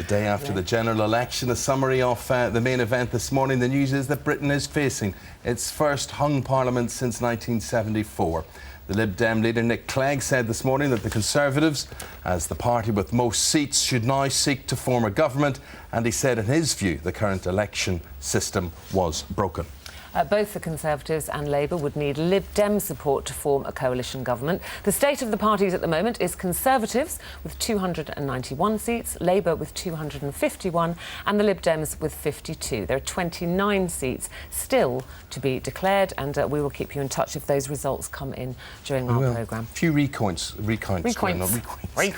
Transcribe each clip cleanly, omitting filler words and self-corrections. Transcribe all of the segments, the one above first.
day after the general election, a summary of the main event this morning. The news is that Britain is facing its first hung parliament since 1974. The Lib Dem leader Nick Clegg said this morning that the Conservatives, as the party with most seats, should now seek to form a government, and he said in his view the current election system was broken. Both the Conservatives and Labour would need Lib Dem support to form a coalition government. The state of the parties at the moment is Conservatives with 291 seats, Labour with 251 and the Lib Dems with 52. There are 29 seats still to be declared, and we will keep you in touch if those results come in during our programme. A few recounts going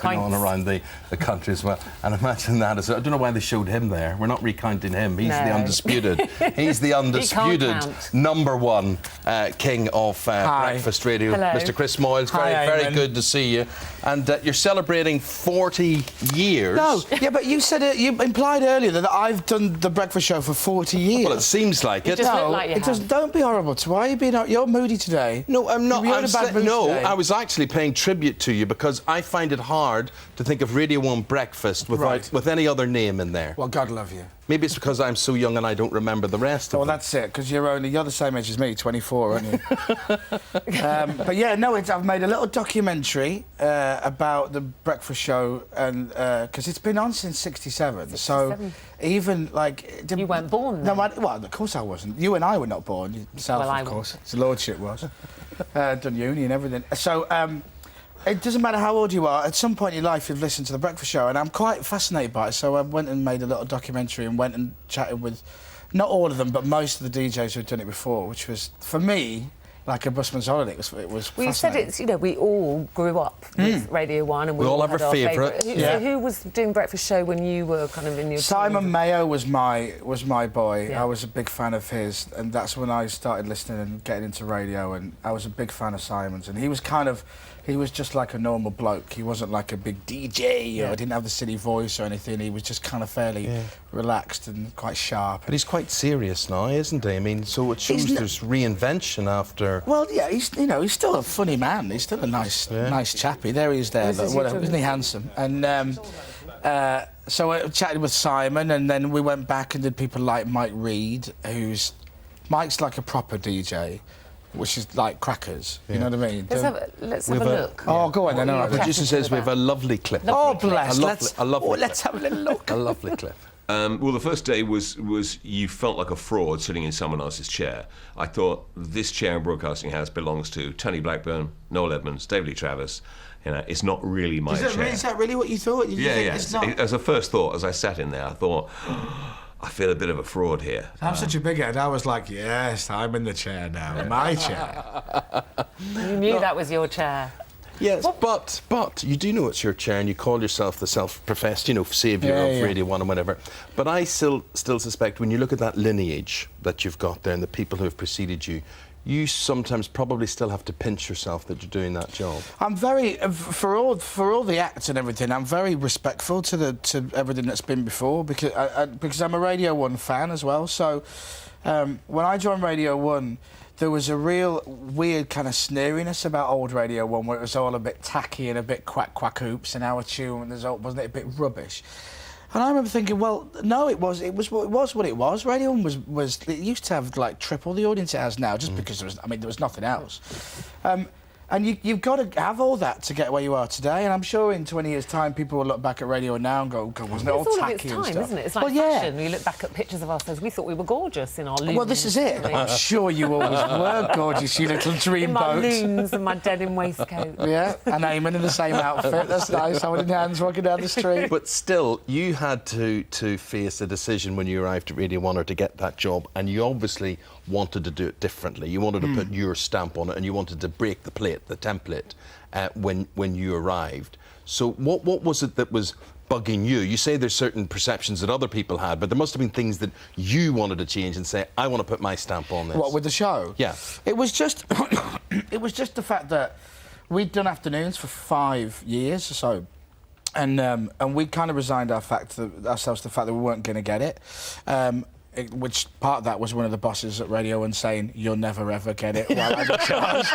on around the country as well. And imagine that as I don't know why they showed him there. We're not recounting him. He's the undisputed. He's the undisputed number one king of breakfast radio. Hello. Mr. Chris Moyles, very good to see you. And you're celebrating 40 years. No, yeah, but you said you implied earlier that I've done the breakfast show for 40 years. Well, it seems like it. Don't be horrible. Why are you being? You're moody today. No, I'm not. Today. I was actually paying tribute to you because I find it hard to think of Radio 1 breakfast with any other name in there. Well, God love you. Maybe it's because I'm so young and I don't remember the rest of them. Well, that's it, because you're the same age as me, 24, aren't you? But yeah, no, I've made a little documentary about the breakfast show, and because it's been on since '67. So even like you weren't born then? No, well, of course I wasn't. You and I were not born. Yourself, well, of course. His lordship was. Done uni and everything. So. It doesn't matter how old you are, at some point in your life you've listened to the breakfast show, and I'm quite fascinated by it, so I went and made a little documentary and went and chatted with, not all of them, but most of the DJs who'd done it before, which was, for me, like a busman's holiday. It was well, you said it's, we all grew up with Radio 1 and we all have our favourite. So who was doing breakfast show when you were kind of in your Simon Mayo was my boy. Yeah. I was a big fan of his, and that's when I started listening and getting into radio, and I was a big fan of Simon's, and he was just like a normal bloke. He wasn't like a big DJ or didn't have the silly voice or anything. He was just kind of fairly relaxed and quite sharp. But he's quite serious now, isn't he? I mean, so it shows there's reinvention after... Well, yeah, he's still a funny man. He's still a nice chappy. There he is there. Isn't he handsome? And so I chatted with Simon, and then we went back and did people like Mike Reed, Mike's like a proper DJ. Which is like crackers, you know what I mean? Let's have a look. Oh, go on then. The producer says we have a lovely clip. Oh, bless. Let's have a little look. A lovely clip. Well, the first day was you felt like a fraud sitting in someone else's chair. I thought this chair in Broadcasting House belongs to Tony Blackburn, Noel Edmonds, David Lee Travis. It's not really my chair. Is that really what you thought? It's not? As a first thought, as I sat in there, I thought... I feel a bit of a fraud here. I'm such a big head. I was like, yes, I'm in the chair now, my chair. You knew that was your chair. Yes, but you do know it's your chair, and you call yourself the self-professed, saviour of Radio 1 and whatever. But I still suspect when you look at that lineage that you've got there and the people who have preceded you, you sometimes probably still have to pinch yourself that you're doing that job. I'm very, for all the acts and everything, I'm very respectful to everything that's been before, because I'm a Radio 1 fan as well. So when I joined Radio 1, there was a real weird kind of sneeriness about old Radio 1, where it was all a bit tacky and a bit quack oops, and our tune wasn't it a bit rubbish. And I remember thinking, well, no, it was what it was. Radio 1 was it used to have like triple the audience it has now, just because there was nothing else. And you've got to have all that to get where you are today. And I'm sure in 20 years' time, people will look back at Radio now and go, God, wasn't it all tacky and stuff? It's all of its time, isn't it? It's like fashion. We look back at pictures of ourselves. We thought we were gorgeous in our loons. Well, this is it. I'm sure you always were gorgeous, you little dreamboat. In my loons and my denim waistcoat. Yeah, and Eamonn in the same outfit. That's nice, holding hands, walking down the street. But still, you had to face a decision when you arrived at Radio 1 or to get that job, and you obviously wanted to do it differently. You wanted to put your stamp on it, and you wanted to break the template when you arrived. So what was it that was bugging you? You say there's certain perceptions that other people had, but there must have been things that you wanted to change and say, I want to put my stamp on this. What, with the show? Yeah. It was just it was just the fact that we'd done afternoons for 5 years or so. And we kind of resigned ourselves to the fact that we weren't going to get it. which part of that was one of the bosses at Radio 1 saying, "You'll never ever get it while I'm in charge."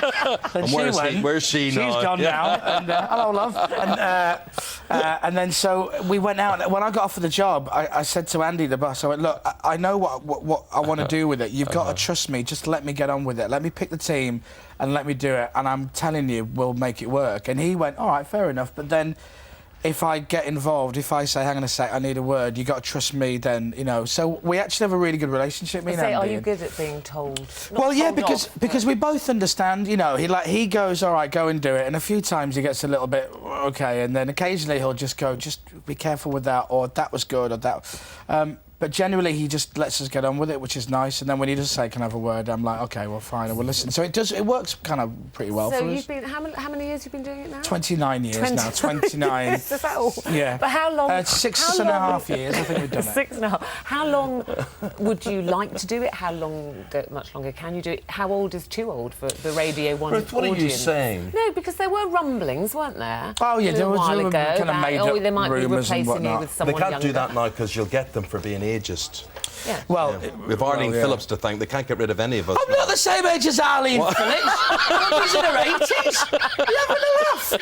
And where's she now? She's gone now. And, hello, love. And then so we went out. When I got offered the job, I said to Andy, the boss, I went, "Look, I know what I want to do with it. You've got to trust me. Just let me get on with it. Let me pick the team and let me do it. And I'm telling you, we'll make it work." And he went, "All right, fair enough. But then if I get involved, if I say, hang on a sec, I need a word, you got to trust me, then, you know." So we actually have a really good relationship, me and Andy. Are you good at being told? Well, yeah, because we both understand, you know, he goes, "All right, go and do it." And a few times he gets a little bit, okay, and then occasionally he'll just go, "Just be careful with that," or "That was good," or that. But generally, he just lets us get on with it, which is nice. And then when he does say, "Can I have a word?" I'm like, "OK, well, fine, I will listen." So it works kind of pretty well for us. So you've been, how many years have you been doing it now? 29 years now, 29. Is that all? Yeah. But how long? 6.5 years, I think we've done it. 6.5. How long would you like to do it? How long, much longer can you do it? How old is too old for the Radio 1 Ruth, what audience? are you saying? No, because there were rumblings, weren't there? Oh, yeah, there was a while ago kind of made up they might be rumours and replacing you whatnot. with They someone can't younger. do that now because you'll get them for being ageist. Yeah. Well, With Arlene Phillips to thank, they can't get rid of any of us. I'm not the same age as Arlene Phillips. She's in her 80s. You're having a laugh.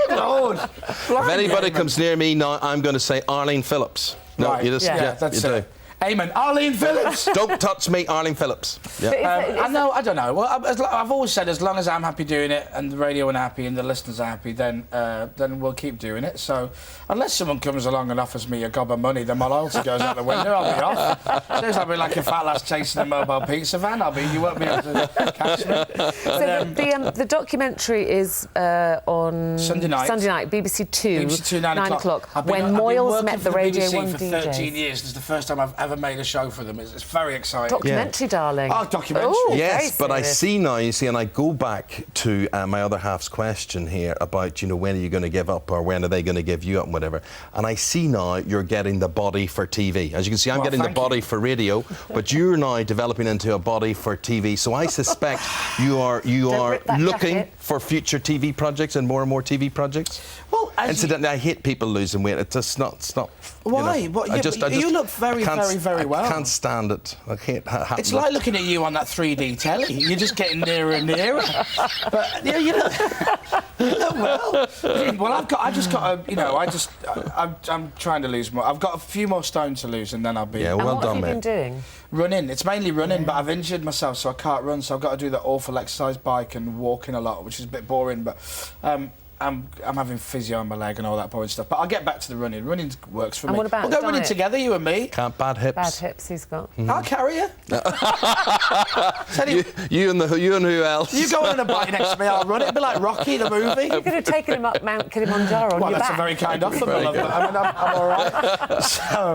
Good Lord. If anybody comes near me now, I'm going to say Arlene Phillips. No, right. you just that's you it. Eamonn, Arlene Phillips. Don't touch me, Arlene Phillips. Yeah. I don't know. Well, I've always said as long as I'm happy doing it and the radio are happy and the listeners are happy, then we'll keep doing it. So unless someone comes along and offers me a gob of money, then my loyalty goes out the window. I'll be off. Seriously, I'll be like a fat lass chasing a mobile pizza van. You won't be able to catch me. So the documentary is on Sunday night, BBC Two, BBC 2, 9 o'clock. When Moyles met the Radio BBC 1 for DJs. 13 years. This is the first time I've ever made a show for them. It's very exciting. Documentary, darling. Oh, documentary. Ooh, Yes, but I serious. see now, you see, and I go back to my other half's question here about, you know, when are you going to give up or when are they going to give you up and whatever. And I see now you're getting the body for TV. As you can see, I'm getting the body for radio, but you're now developing into a body for TV. So I suspect you are looking for future TV projects and more TV projects. Well, incidentally, I hate people losing weight. It's just not. Why? You know, What, you look very well. I can't stand it. I hate having It's like looking at you on that 3D telly. You're just getting nearer and nearer. But you look well. Well, I'm trying to lose more. I've got a few more stone to lose, and then I'll be. Yeah, And well what done, have you mate. been doing? Running. It's mainly running, but I've injured myself, so I can't run. So I've got to do the awful exercise bike and walking a lot, which is a bit boring. But I'm having physio on my leg and all that boring stuff. But I'll get back to the running. Running works for me. what about we'll go running diet? together, you and me. Can't bad hips. Bad hips he's got. I'll carry you. You and who else? You go on a bike next to me, I'll run it. It'll be like Rocky, the movie. You could have taken him up Mount Kilimanjaro on Well, your that's back. a very kind offer, my love. I'm all right. So,